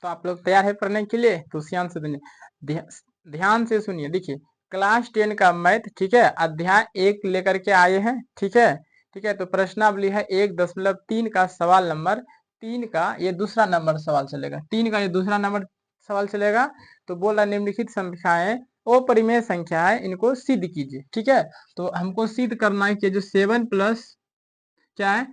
तो आप लोग तैयार है पढ़ने के लिए? तो ध्यान से सुनिए, ध्यान से सुनिए। देखिए क्लास 10 का मैथ, ठीक है, अध्याय 1 लेकर के आए हैं, ठीक है। ठीक है, तो प्रश्नावली है 1.3 का सवाल नंबर 3 का ये दूसरा नंबर सवाल चलेगा, 3 का ये दूसरा नंबर सवाल चलेगा। तो बोल रहा निम्नलिखित संख्याएं अपरिमेय संख्या है, इनको सिद्ध कीजिए। ठीक है, तो हमको सिद्ध करना है कि जो 7 प्लस क्या है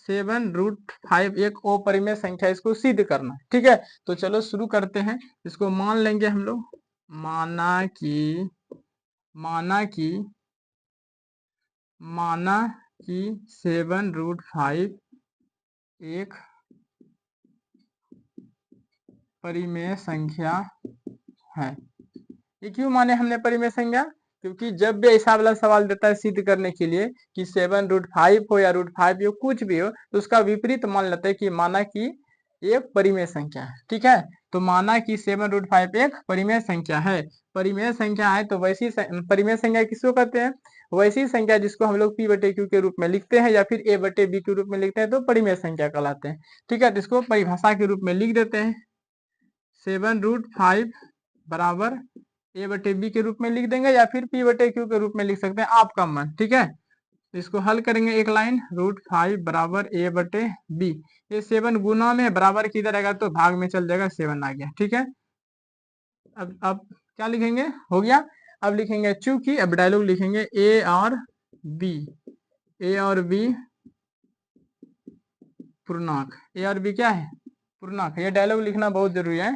7√5 एक अपरिमेय संख्या, इसको सिद्ध करना। ठीक है, तो चलो शुरू करते हैं। इसको मान लेंगे हम लोग, माना कि माना कि माना कि 7√5 एक परिमेय संख्या है। ये क्यों माने हमने परिमेय संख्या? क्योंकि जब भी ऐसा वाला सवाल देता है सिद्ध करने के लिए कि 7√5 हो या √5 हो, कुछ भी हो, तो उसका विपरीत मान लेते हैं कि माना कि एक परिमेय संख्या है। ठीक है, तो माना कि 7√5 एक परिमेय संख्या है। परिमेय संख्या है तो वैसी परिमेय संख्या किसको कहते हैं? वैसी संख्या जिसको हम लोग P/Q के रूप में लिखते हैं या फिर A/B के रूप में लिखते हैं, तो परिमेय संख्या कहलाते हैं। ठीक है, तो इसको परिभाषा के रूप में लिख देते हैं। 7√5 बराबर A/B के रूप में लिख देंगे या फिर P/Q के रूप में लिख सकते हैं, आपका मन। ठीक है, इसको हल करेंगे एक लाइन, √5 बराबर A/B। ये 7 गुना में बराबर किधर आएगा तो भाग में चल जाएगा, 7 आ गया। ठीक है, अब क्या लिखेंगे, हो गया। अब लिखेंगे चूंकि, अब डायलॉग लिखेंगे ए और बी पूर्णांक। ए और बी क्या है? पूर्णांक। ये डायलॉग लिखना बहुत जरूरी है,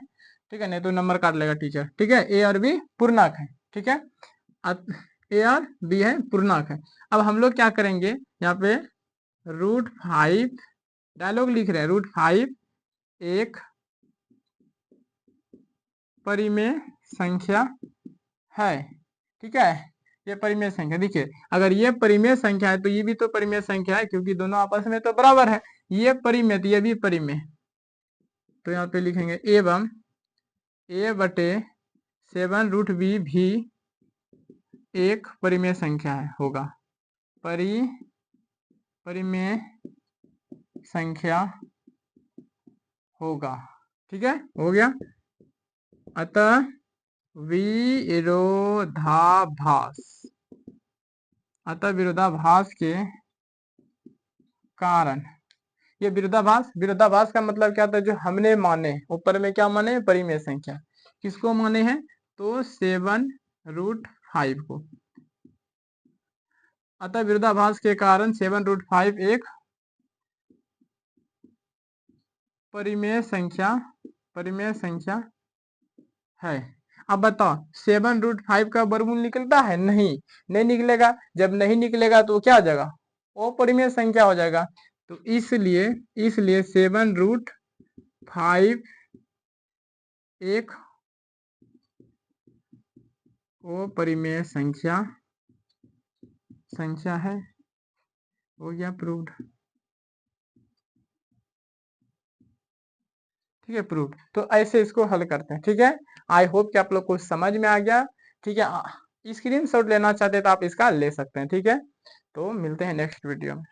ठीक है, नहीं तो नंबर काट लेगा टीचर। ठीक है, ए और बी पूर्णांक है। ठीक है, ए और बी है पूर्णांक है। अब हम लोग क्या करेंगे, यहाँ पे √5 डायलॉग लिख रहे हैं, √5 एक परिमेय संख्या है। ठीक है, ये परिमेय संख्या, देखिए अगर ये परिमेय संख्या है तो ये भी तो परिमेय संख्या है, क्योंकि दोनों आपस में तो बराबर है। ये परिमेय तो ये भी परिमेय, तो यहाँ पे लिखेंगे एवं A/7√B भी एक परिमेय संख्या है, होगा परिमेय संख्या होगा। ठीक है, हो गया। अतः विरोधाभास के कारण, ये विरोधाभास का मतलब क्या था, जो हमने माने ऊपर में क्या माने, परिमेय संख्या। किसको माने हैं? तो 7√5 को। अतः विरोधाभास के कारण 7√5 एक परिमेय संख्या है। अब बताओ 7√5 का वर्गमूल निकलता है? नहीं निकलेगा। जब नहीं निकलेगा तो क्या हो जाएगा, वो परिमेय संख्या हो जाएगा। तो इसलिए 7√5 एक वो परिमेय संख्या है। हो गया प्रूव्ड। ठीक है, प्रूव्ड। तो ऐसे इसको हल करते हैं। ठीक है, आई होप कि आप लोग को समझ में आ गया। ठीक है, स्क्रीनशॉट लेना चाहते हैं तो आप इसका ले सकते हैं। ठीक है, तो मिलते हैं नेक्स्ट वीडियो में।